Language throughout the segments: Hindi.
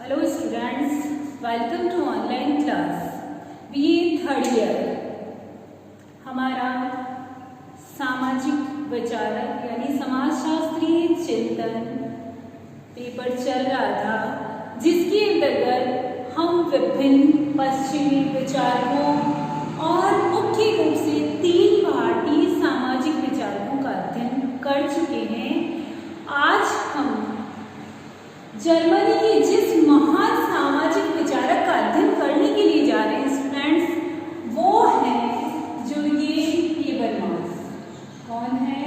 Hello students, welcome to online class. BA third year. हमारा सामाजिक विचारक यानी समाजशास्त्रीय चिंतन पेपर चल रहा था, जिसके अंतर्गत हम विभिन्न पश्चिमी विचारकों और मुख्य रूप से 3 भारतीय सामाजिक विचारकों का अध्ययन कर चुके हैं. आज हम जर्मनी के जिस महान सामाजिक विचारक का अध्ययन करने के लिए जा रहे हैं स्टूडेंट्स, वो है जुर्गेन हेबरमास. कौन है?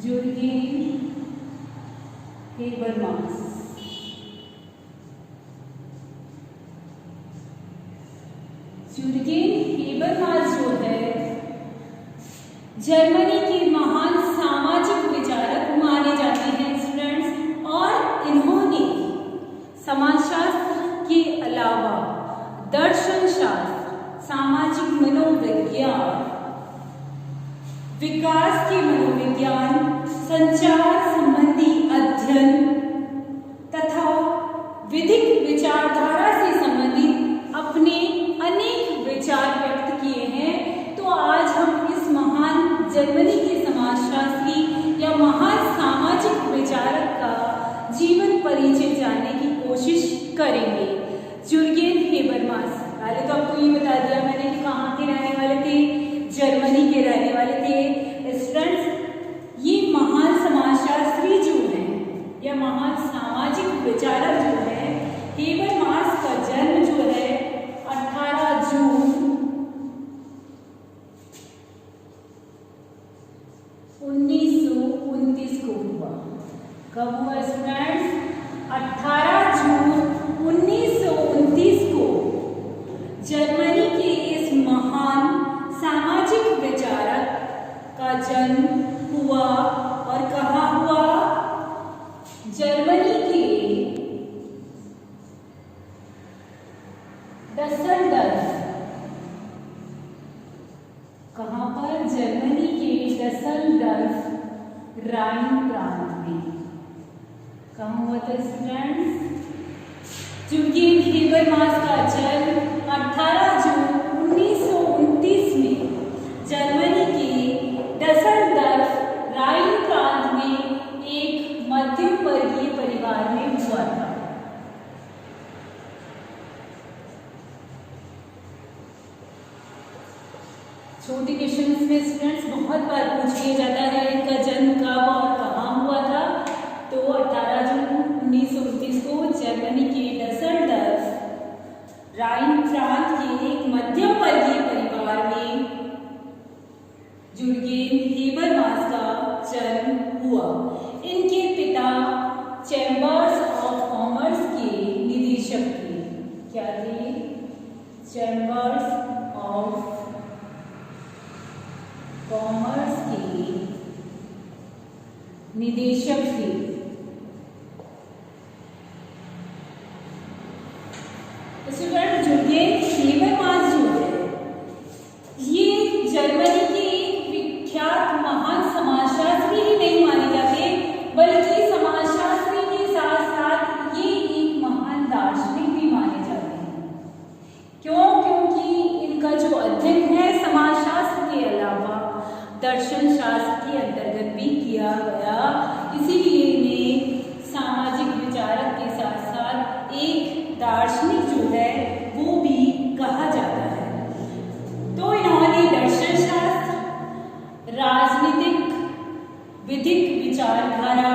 Jurgen Habermas. जुर्गेन हेबरमास जो है जर्मनी के महान सामाजिक विचारक माने जाते हैं स्टूडेंट्स, और इन्होंने समाजशास्त्र के अलावा दर्शन शास्त्र, सामाजिक मनोविज्ञान, विकास के मनोविज्ञान, संचार संबंधी अध्ययन तथा विधिक विचारधारा से संबंधित अपने अनेक विचार व्यक्त किए हैं. तो आज हम इस महान जर्मनी के समाजशास्त्री या महान सामाजिक विचारक का जीवन परिचय जानने की कोशिश करेंगे. जुर्गेन हेबरमास, पहले तो आपको ये बता दिया मैंने कि कहाँ के रहने वाले थे, जर्मनी के रहने वाले थे. स्टूडेंट्स, ये महान समाजशास्त्री जो है या महान सामाजिक विचारक जो है, हेबरमास का जन्म जो है 18 जून 1929 को हुआ. कब हुआ स्टूडेंट्स? 18 जून 1929 को जर्मनी के इस महान सामाजिक विचारक का जन्म हुआ. और कहाँ हुआ? जर्मनी के डसेल्डॉर्फ. कहाँ पर? जर्मनी के डसेल्डॉर्फ राइन प्रांत में. कहाँ हुआ था स्टूडेंट्स? जुर्गेन हेबरमास का जन्म 18 जून 1929 में जर्मनी के डसेल्डॉर्फ राइन प्रांत में एक मध्यम वर्गीय परिवार में हुआ था. छोटे क्वेश्चंस में स्टूडेंट्स बहुत बार पूछ लिया जाता है इनका जन्म कब और कहाँ हुआ था. तो 18 जून 1929 को जर्मनी के डसेल्डॉर्फ राइन प्रांत के एक मध्यम वर्गीय परिवार में जुर्गेन हेबरमास का जन्म हुआ. इनके पिता चैम्बर्स ऑफ कॉमर्स के निदेशक थे. क्या थे? चैम्बर्स ऑफ कॉमर्स के निदेशक थे. स्टूडेंट, जुर्गेन हेबरमास जो है ये जर्मनी के एक विख्यात महान समाजशास्त्री ही नहीं माने जाते, बल्कि समाजशास्त्री के साथ साथ ये एक महान दार्शनिक भी माने जाते हैं. क्यों? क्योंकि इनका जो अध्ययन है समाजशास्त्र के अलावा दर्शन शास्त्र के अंतर्गत भी किया गया. इसीलिए इन्हें सामाजिक विचारक के साथ साथ एक दार्शनिक जो है वो भी कहा जाता है. तो इन्होंने दर्शन शास्त्र, राजनीतिक विधिक विचारधारा,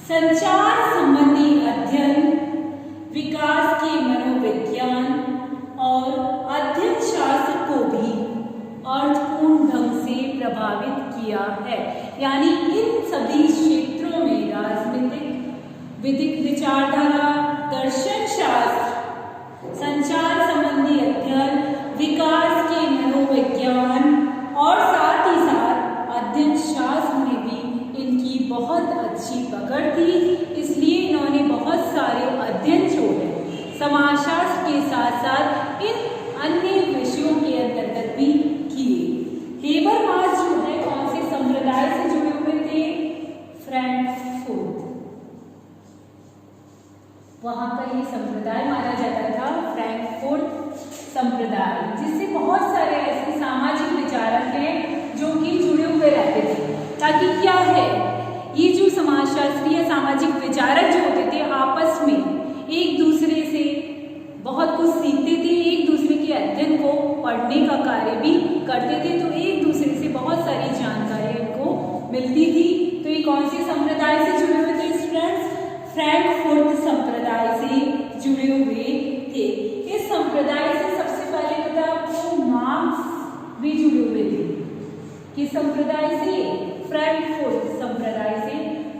संचार संबंधी अध्ययन, विकास के मनोविज्ञान और अध्ययन शास्त्र को भी अर्थपूर्ण ढंग से प्रभावित किया है. यानी इन सभी क्षेत्रों में राजनीतिक विधिक विचारधारा, दर्शन शास्त्र, संचार संबंधी अध्ययन, विकास के मनोविज्ञान और साथ ही साथ अध्ययन शास्त्र में भी इनकी बहुत अच्छी पकड़ थी. इसलिए इन्होंने बहुत सारे अध्ययन जो है समाजशास्त्र के साथ साथ इन अन्य विषयों के अंतर्गत भी किए. हेबरमास जो है कौन से संप्रदाय से जुड़े हुए थे? फ्रैंकफर्ट. ताकि क्या है, ये जो समाजशास्त्री या सामाजिक विचारक जो होते थे आपस में एक दूसरे से बहुत कुछ सीखते थे, एक दूसरे के अध्ययन को पढ़ने का कार्य भी करते थे, तो एक दूसरे से बहुत सारी जानकारी उनको मिलती थी। तो ये कौन से संप्रदाय से जुड़े हुए थे स्टूडेंट्स? फ्रैंकफर्ट संप्रदाय से जुड़े हुए थे। इस संप्रदाय से सबसे पहले पता आपको मार्क्स भी जुड़े हुए थे। किस संप्रदाय से? फ्रैंकफर्ट संप्रदाय से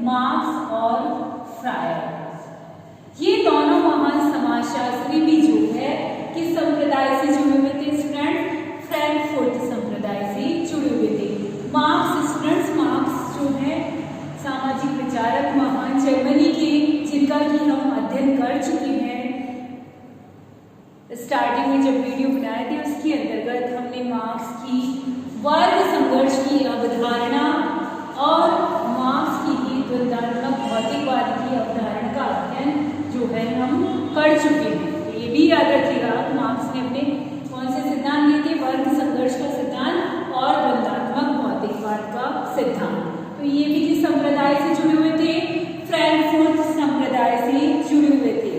मार्क्स और फ्रायर। ये दोनों महान समाजशास्त्री भी जो है किस संप्रदाय से जुड़े हुए थे स्टूडेंट? फ्रैंकफर्ट संप्रदाय से जुड़े हुए थे। मार्क्स स्टूडेंट्स, मार्क्स जो है सामाजिक विचारक महान जर्मनी के, जिनका कि हम अध्ययन कर चुके हैं। स्टार्टिंग में जब वीडियो बनाए थे उसके अंतर्गत हमने मार्क्स की वर्ग संघर्ष की अवधारणा और मार्क्स की ही द्वंद्वात्मक भौतिकवाद की अवधारणा का अध्ययन जो है हम कर चुके हैं। तो ये भी याद रखिएगा, मार्क्स ने अपने कौन से सिद्धांत दिए थे? वर्ग संघर्ष का सिद्धांत और द्वंद्वात्मक भौतिकवाद का सिद्धांत। तो ये भी किस संप्रदाय से जुड़े हुए थे? फ्रैंकफर्ट संप्रदाय से जुड़े हुए थे।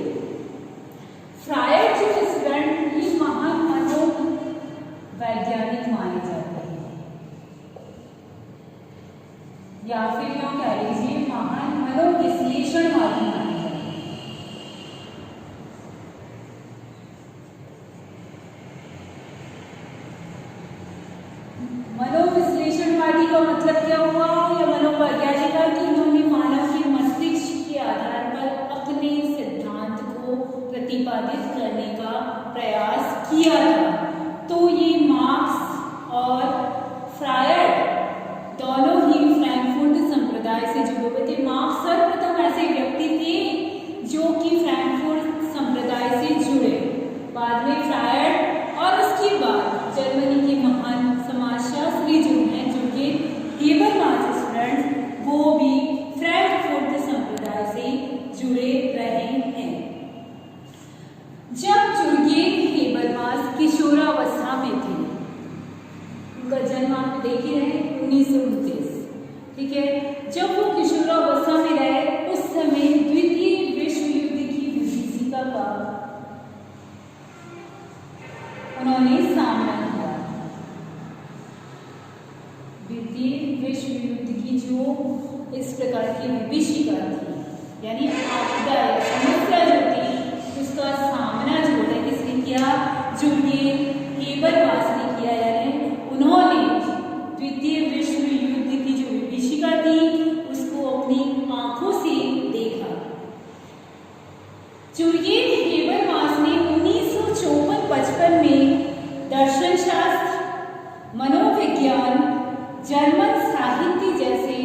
फ्रायर जो स्टूडेंट, ये महान मनोवैज्ञानिक माने जाते हैं, या फिर क्यों कह लीजिए महान मनोविश्लेषणवादी माने जाते हैं। मनोविश्लेषणवादी का मतलब क्या हुआ, या मनोवैज्ञानिक का, कि इन्होंने मानव के मस्तिष्क के आधार पर अपने सिद्धांत को प्रतिपादित करने का प्रयास किया था। तो ये मार्क्स और फ्रायर दोनों ही फ्रैंकफर्ट संप्रदाय से जुड़े हुए थे। मार्क्स सर्वप्रथम ऐसे व्यक्ति थे जो कि फ्रैंकफर्ट संप्रदाय से जुड़े, बाद में फ्रायर और उसके बाद जर्मनी के महान समाजशास्त्री जो हैं, जो कि हेबरमास स्टूडेंट्स, वो भी फ्रैंकफर्ट संप्रदाय से जुड़े रहे हैं। जब जुर्गेन हेबरमास किशोरावस्था में थे, उनका जन्म आप देख ही रहे 1929, ठीक है। जब वो किशोरावस्था में रहे उस समय द्वितीय विश्व युद्ध की विभीषिका का उन्होंने सामना किया। द्वितीय विश्व युद्ध की जो इस प्रकार की विभीषिका थी, यानी आपदा समस्या जो थी, उसका सामना जो है किसने किया? जुर्गेन हेबरमास ने किया। यानी उन्होंने द्वितीय विश्व युद्ध की जो विभीषिका थी उसको अपनी आंखों से देखा। जुर्गेन हेबरमास ने 1954-55 में दर्शन शास्त्र, मनोविज्ञान, जर्मन साहित्य जैसे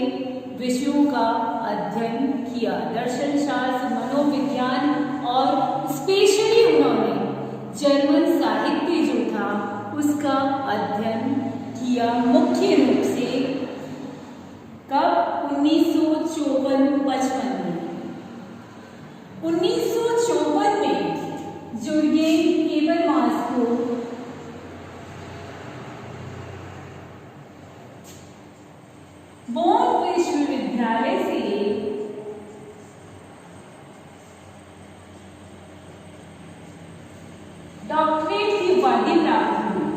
विषयों का अध्ययन किया। दर्शन शास्त्र, मनोविज्ञान और स्पेशली उन्होंने जर्मन साहित्य जो था उसका अध्ययन किया, मुख्य रूप से कब? 1954-55 में। 1954 में जुर्गेन हेबरमास को बोन विश्वविद्यालय से डॉक्टरेट की उपाधि प्राप्त हुई।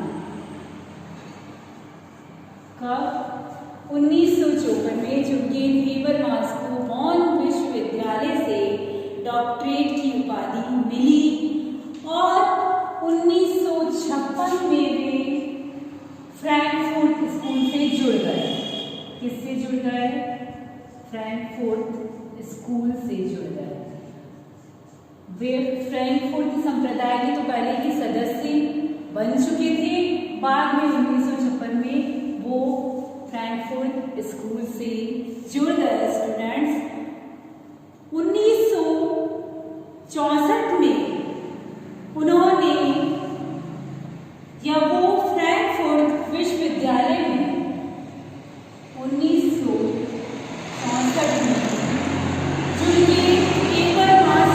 कब? 1954 में जुर्गेन हेबरमास को बोन विश्वविद्यालय से डॉक्टरेट की उपाधि मिली और 1956 में वे फ्रैंकफर्ट स्कूल से जुड़ गए। किससे जुड़ गए? फ्रैंकफर्ट स्कूल से जुड़ गए। वे फ्रैंकफर्ट संप्रदाय के तो पहले ही सदस्य बन चुके थे, बाद में 1956 में वो फ्रैंकफर्ट स्कूल से जुड़ गए स्टूडेंट्स। 1964 में उन्होंने या वो फ्रैंकफर्ट विश्वविद्यालय में 1964 में जुर्गेन हेबरमास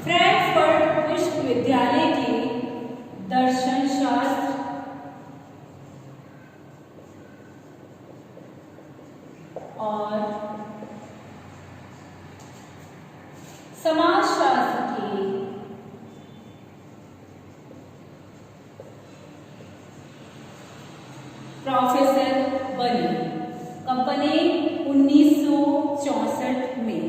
फ्रैंकफर्ट विश्वविद्यालय के दर्शन शास्त्र, और समाजशास्त्र के प्रोफेसर बने। कब बने? 1964 में।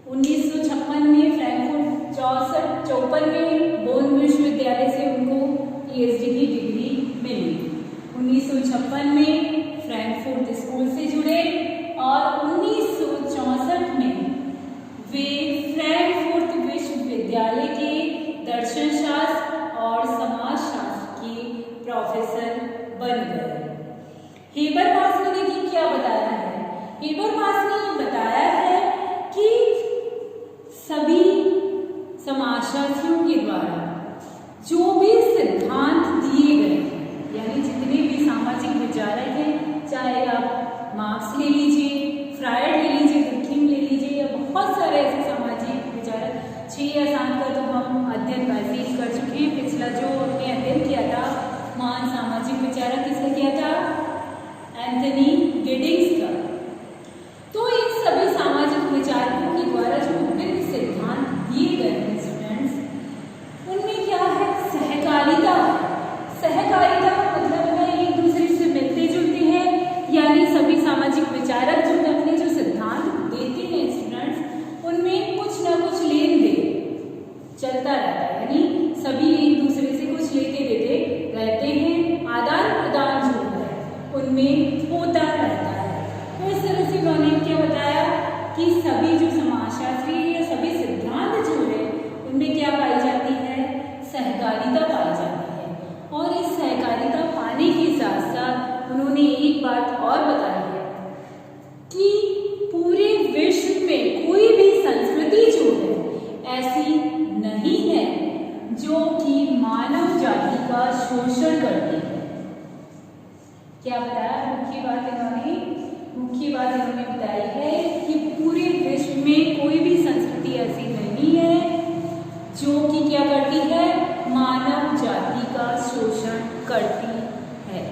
1956 में फ्रैंकफर्ट, 54 में बोन विश्वविद्यालय से उनको पीएचडी की डिग्री मिली। 1956 में फ्रैंकफर्ट स्कूल से जुड़े और 1964 में वे फ्रैंकफर्ट विश्वविद्यालय के दर्शन शास्त्र और समाजशास्त्र के प्रोफेसर बन गए। हेबरमास ने क्या बताया है? हेबरमास ने ये बताया है कि सभी समाजशास्त्रियों के द्वारा जो भी सिद्धांत दिए गए हैं, यानी जितने भी सामाजिक विचारक हैं, चाहे आप मार्क्स ले लीजिए, फ्रायड ले लीजिए, दुर्खीम ले लीजिए, या बहुत सारे ऐसे सामाजिक विचारक, 6 या 7 का तो हम अध्ययन वैसे ही कर चुके हैं। पिछला जो हमने अध्ययन किया था महान सामाजिक विचारक, किसने किया था? एंथनी गिडिंग्स का। तो इन सभी सामाजिक विचारकों के द्वारा जो विभिन्न सिद्धांत दिए गए हैं स्टूडेंट्स, उनमें क्या है? सहकारिता। सहकारिता का मतलब है एक दूसरे से मिलते जुलते हैं, यानी सभी सामाजिक विचारक जो अपने जो सिद्धांत देते हैं स्टूडेंट्स, उनमें कुछ ना कुछ लेन देन चलता रहता है, यानी सभी एक दूसरे से कुछ लेते देते रहते हैं, आदान प्रदान जो है उनमें होता रहता है। तो इस तरह से उन्होंने क्या बताया कि सभी जो समाजशास्त्री या सभी सिद्धांत जो है उनमें क्या पाई जाती है? सहकारिता पाई जाती है। और इस सहकारिता पाने के साथ साथ उन्होंने एक बात और बताई है कि पूरे विश्व में कोई भी संस्कृति जो है ऐसी नहीं है जो कि मानव जाति का शोषण करती है। क्या बताया? मुख्य बात इन्होंने बताई है कि पूरे विश्व में कोई भी संस्कृति ऐसी नहीं है जो कि क्या करती है? मानव जाति का शोषण करती है।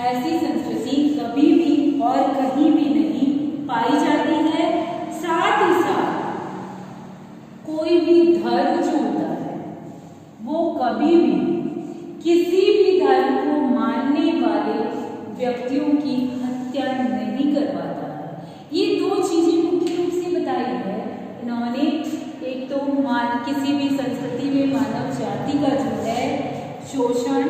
ऐसी संस्कृति कभी भी और कहीं भी नहीं पाई जाती है। साथ ही साथ कोई भी धर्म जो होता है वो कभी भी किसी भी धर्म को मानने वाले व्यक्तियों की हत्या नहीं करवाता है। ये 2 चीजें मुख्य रूप से बताई है इन्होंने। एक तो किसी भी संस्कृति में मानव जाति का जो है शोषण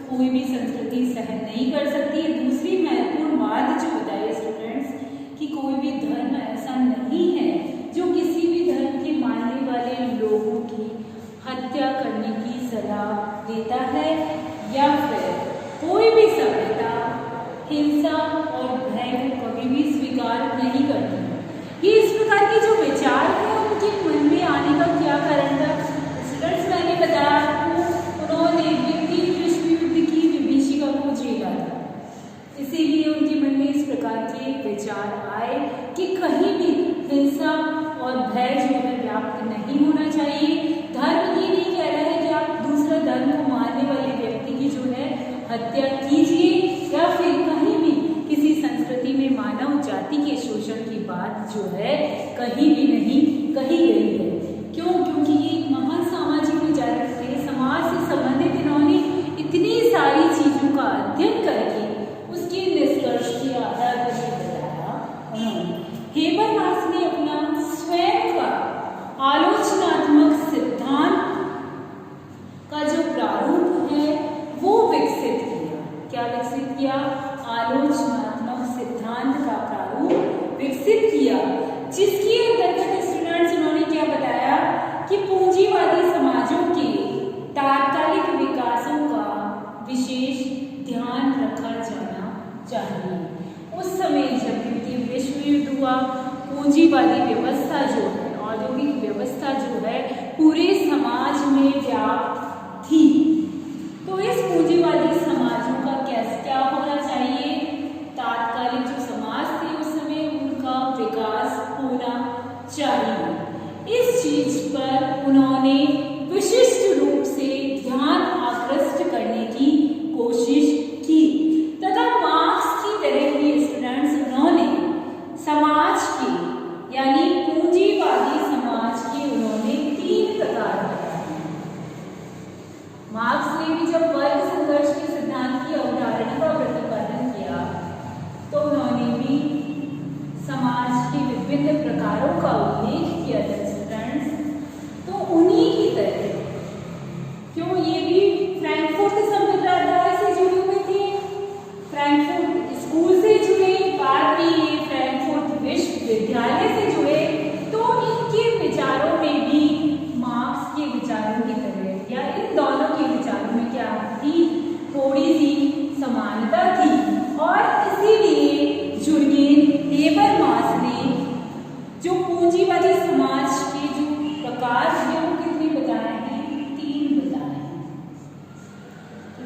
कोई भी संस्कृति सहन नहीं कर सकती है। दूसरी महत्वपूर्ण बात जो बताई स्टूडेंट्स कि कोई भी धर्म ऐसा नहीं है जो किसी भी धर्म के मानने वाले लोगों की हत्या करने की सलाह देता है, या फिर कोई भी सभ्यता हिंसा और भय को कभी भी स्वीकार नहीं करती। ये इस प्रकार के जो विचार हैं उनके मन में आने का क्या कारण था? स्टूडेंट्स, मैंने बताया आपको उन्होंने द्वितीय विश्व युद्ध की विभीषिका को झेला था, इसीलिए उनके मन में इस प्रकार के विचार आए कि कहीं भी हिंसा और भय जो है व्याप्त नहीं होना चाहिए। धर्म ये नहीं कह रहा है कि आप दूसरा धर्म को मानने वाले व्यक्ति की जो है हत्या कीजिए, या फिर कहीं भी किसी संस्कृति में मानव जाति के शोषण की बात जो है कहीं भी नहीं कही गई है। क्यों? क्योंकि ये महान सामाजिक विचारक थे। समाज से संबंधित इन्होंने इतनी सारी चीजों का अध्ययन करके उसके निष्कर्ष के आधार पर बताया उन्होंने। हेबरमास ने अपना स्वयं का आलोचनात्मक सिद्धांत का जो प्रारूप है वो विकसित किया। क्या विकसित किया? आलोचनात्मक सिद्धांत का प्रारूप विकसित किया, जिसके अंतर्गत स्टूडेंट्स उन्होंने क्या बताया कि पूंजीवादी समाजों के तात्कालिक विकासों का विशेष ध्यान रखा जाना चाहिए। उस समय जब द्वितीय विश्व युद्ध हुआ, पूंजीवादी व्यवस्था जो है, औद्योगिक व्यवस्था जो है पूरे समाज में व्याप्त थी। तो इस पूंजीवादी समाजों का क्या होना चाहिए? तात्कालिक जो समाज थे उस समय उनका विकास होना चाहिए। इस चीज पर उन्होंने विशिष्ट रूप से ध्यान आकृष्ट करने की कोशिश की तथा मार्क्स की तरह ही स्टूडेंट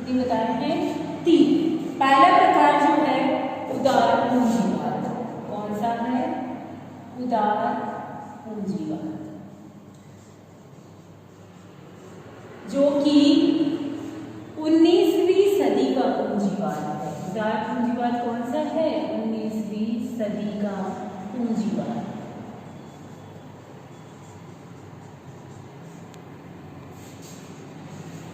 कितनी बताए हैं? 3। पहला प्रकार जो है उदार पूंजीवाद। कौन सा है? उदार पूंजीवाद, जो कि 19वीं सदी का पूंजीवाद है। उदार पूंजीवाद कौन सा है? 19वीं सदी का पूंजीवाद।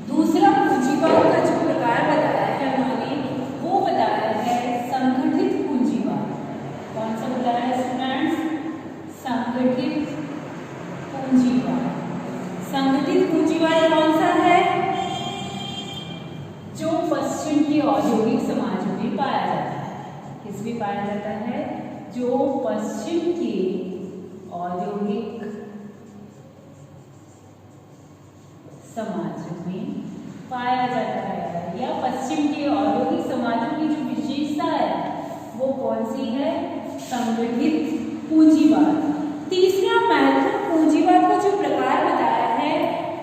दूसरा पूंजीवाद का जो प्रकार बताया है उन्होंने, वो बताया है संगठित पूंजीवाद। कौन सा बताया है स्टूडेंट्स? संगठित पूंजीवाद। संगठित पूंजीवाद कौन सा है? जो पश्चिम के औद्योगिक समाजों में पाया जाता है। किसमें पाया जाता है? जो पश्चिम के औद्योगिक समाजों में पाया जाता है, या पश्चिम के औद्योगिक समाजों की जो विशेषता है वो कौन सी है? संगठित पूंजीवाद। तीसरा महत्वपूर्ण पूंजीवाद का जो प्रकार बताया है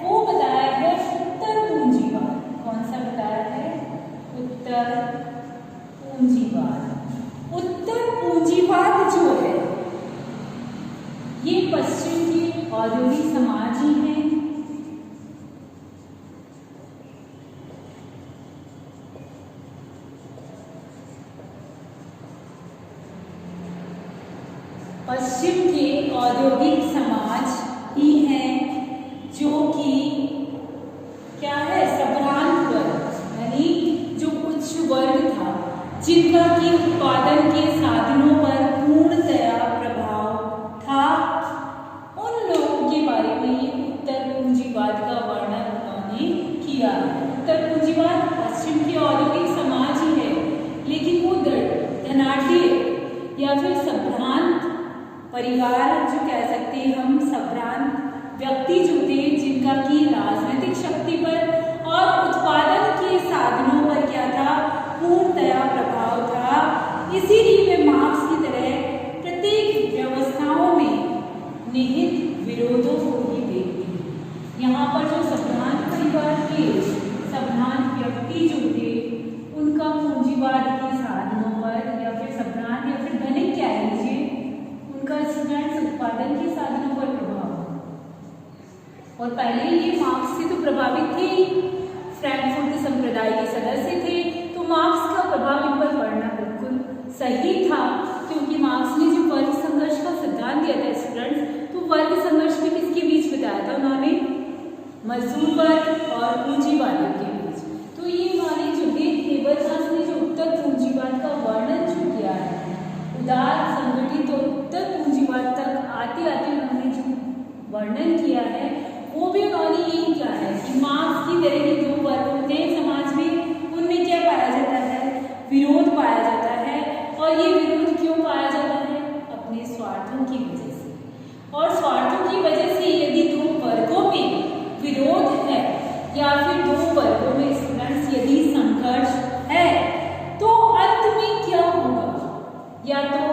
वो बताया है उत्तर पूंजीवाद। कौन सा बताया है? उत्तर पूंजीवाद। उत्तर पूंजीवाद जो है ये पश्चिम के औद्योगिक समाज ही हैं। पश्चिम के औद्योगिक समाज ही हैं जो कि क्या है? संभ्रांत वर्ग, यानी जो उच्च वर्ग था, जिनका कि उत्पादन के साधनों पर पूर्णतया प्रभाव था, उन लोगों के बारे में ये उत्तर पूंजीवाद का वर्णन उन्होंने किया। उत्तर पूंजीवाद पश्चिम के औद्योगिक समाज ही है, लेकिन वो धनाढ्य या फिर संभ्रांत परिवार जो कह सकते हैं हम, संभ्रांत व्यक्ति जो थे, जिनका की राजनीतिक शक्ति पर और उत्पादन के साधनों पर क्या था? पूर्णतया प्रभाव था। इसीलिए वे मार्क्स की तरह प्रत्येक व्यवस्थाओं में निहित विरोधों को ही देखते हैं। यहाँ पर जो संभ्रांत परिवार के संभ्रांत व्यक्ति जो थे, उनका पूंजीवाद के साधनों पर या फिर संभ्रांत या फिर धनिक क्या लीजिए, उनका स्टूडेंट्स उत्पादन के साधनों पर प्रभाव। और पहले ये मार्क्स से तो प्रभावित थे, फ्रैंकफर्ट संप्रदाय के सदस्य थे, तो मार्क्स का प्रभाव इन पर पड़ना बिल्कुल सही था, क्योंकि मार्क्स ने जो वर्ग संघर्ष का सिद्धांत दिया था स्टूडेंट्स, तो वर्ग संघर्ष में किसके बीच बताया था उन्होंने? मजदूर वर्ग और पूंजीवादियों के बीच। तो ये हमारी जो हेबरमास ने जो उत्तर पूंजीवाद का वर्णन जो किया है, उदार संगठित और उत्तर पूंजीवाद तक आते आते उन्होंने जो वर्णन किया है, वो भी उन्होंने यही किया है कि मार्क्स की तरह के दो वर्ग होते हैं समाज में, उनमें क्या पाया जाता है? विरोध पाया जाता है। और ये विरोध क्यों पाया जाता है? अपने स्वार्थों की वजह से। और स्वार्थों की वजह से यदि दो वर्गों में विरोध है या फिर दो वर्गों में स्टूडेंट्स यदि संघर्ष है, तो अंत में क्या होगा? या तो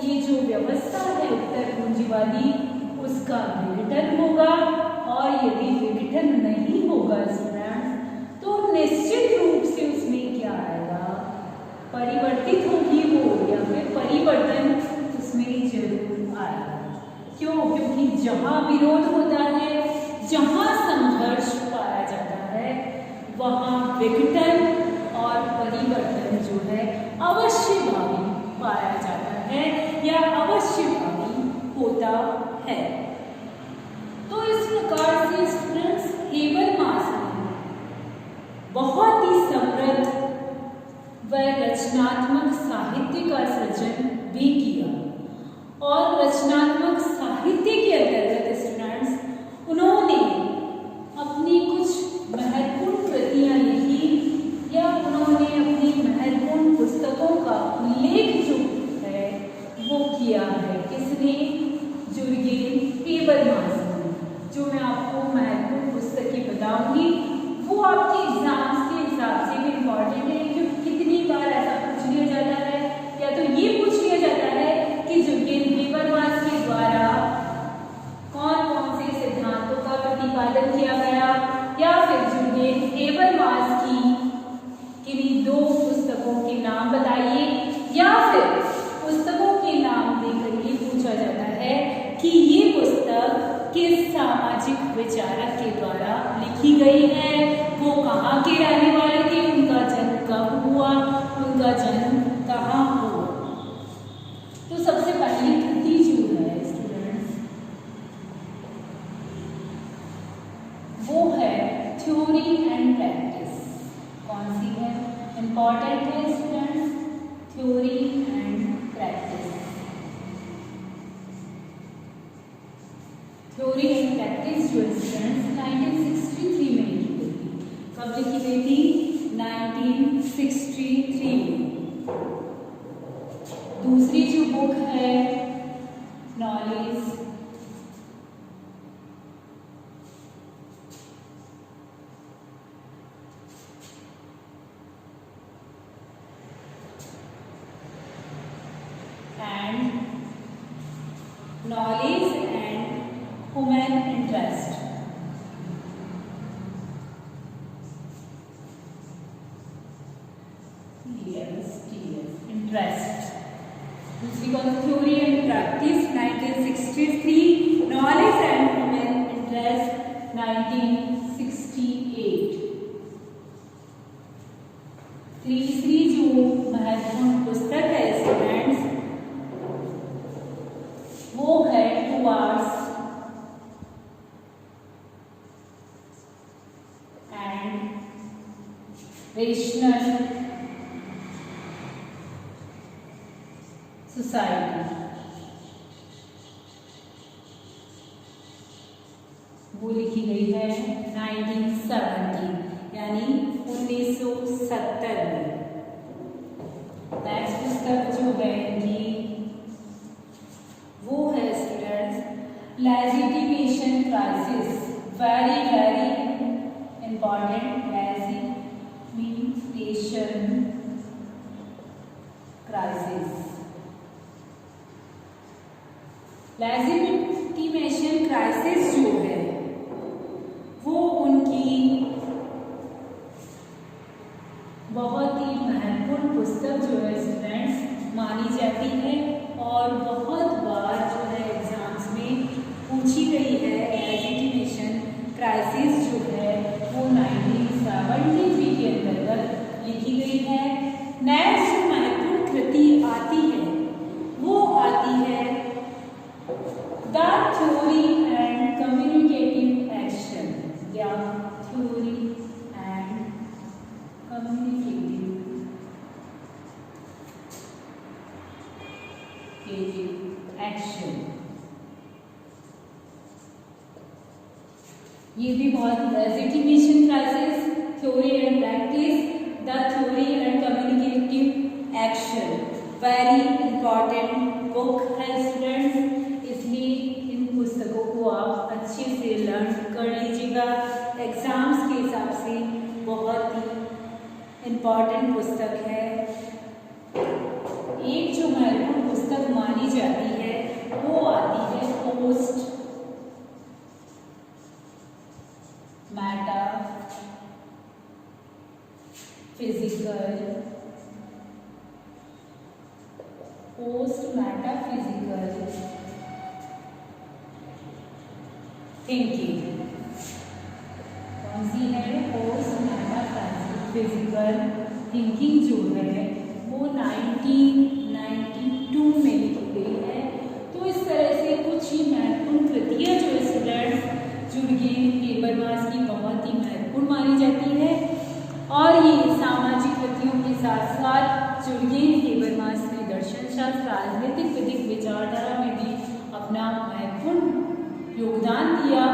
ये जो व्यवस्था है उत्तर पूंजीवादी, उसका विघटन होगा, और यदि विघटन नहीं होगा स्टूडेंट्स, तो निश्चित रूप से उसमें क्या आएगा? परिवर्तित होगी वो, या फिर परिवर्तन उसमें जरूर आएगा। क्यों? क्योंकि जहाँ विरोध होता है, जहाँ संघर्ष पाया जाता है, वहाँ विघटन और परिवर्तन जो है अवश्यभावी पाया जाता है या अवश्यभावी होता है। तो इस प्रकार से स्टूडेंट्स हेबरमास ने बहुत ही समृद्ध व रचनात्मक साहित्य का सृजन भी किया, और रचनात्मक साहित्य के अंतर्गत स्टूडेंट्स उन्होंने अपनी कुछ महत्वपूर्ण कृतियां लिखी, या उन्होंने अपनी महत्वपूर्ण पुस्तकों का उल्लेख जो है वो किया है। किसने? जुर्गेन हेबरमास ने। जो मैं आपको महत्वपूर्ण पुस्तकें बताऊंगी वो आपके एग्जाम्स के हिसाब से भी नाम बताइए, या फिर पुस्तकों के नाम देकर ये पूछा जाता है कि ये पुस्तक किस सामाजिक विचारक के द्वारा लिखी गई है, वो कहाँ के रहने वाले थे, उनका जन्म कब हुआ, उनका जन्म कहाँ हुआ। तो सबसे पहली कृति जो है स्टूडेंट्स वो है थ्योरी एंड प्रैक्टिस। कौन सी है? इंपॉर्टेंट है students, theory and practice. Theory and practice जो स्टूडेंट्स 1963 में लिखी गई थी। कब लिखी गई थी? 1963 में। दूसरी जो बुक है knowledge and human interest. Interest. दूसरी कौन? Theory and practice 1963, knowledge and human interest 1968। तीसरी जो महत्वपूर्ण पुस्तक है स्टूडेंट्स वो है टुवर्ड्स एंड रेशनल सोसाइटी। वो लिखी गई है 1970 यानी 1970 में। नेक्स्ट पुस्तक जो है इनकी वो है students legitimation crisis. Very important, legitimation crisis. Legitimation crisis जो है वो उनकी बहुत ही महत्वपूर्ण पुस्तक जो है स्टूडेंट्स मानी जाती है और बहुत बार जो है एग्जाम्स में पूछी गई है। लेजिटिमेशन क्राइसिस जो है वो 1973 के अंतर्गत लिखी गई है। नेक्स्ट जो महत्वपूर्ण कृति आती है वो आती है the theory and communicative action, या थ्योरी एंड कम्युनिकेटिव एक्शन। ये भी बहुत legitimation crisis, theory and practice, the theory and communicative action, very important book है स्टूडेंट्स। इसलिए इन पुस्तकों को आप अच्छे से लर्न कर लीजिएगा। एग्जाम्स के हिसाब से बहुत ही इंपॉर्टेंट पुस्तक है। एक जो महत्वपूर्ण पुस्तक मानी जाती है वो आती है पोस्ट मेटाफिजिकल थिंकिंग। कौन सी है? पोस्ट मेटाफिजिकल थिंकिंग जो है वो 1992 में लिखी गई है। तो इस तरह से कुछ ही महत्वपूर्ण कृतियाँ जो स्टूडेंट्स जुर्गेन हेबरमास की बहुत ही महत्वपूर्ण मानी जाती है और ये सामाजिक कृतियों के साथ साथ जुर्गेन हेबरमास ने दर्शन शास्त्र, राजनीतिक विधिक विचारधारा में भी अपना महत्वपूर्ण योगदान दिया।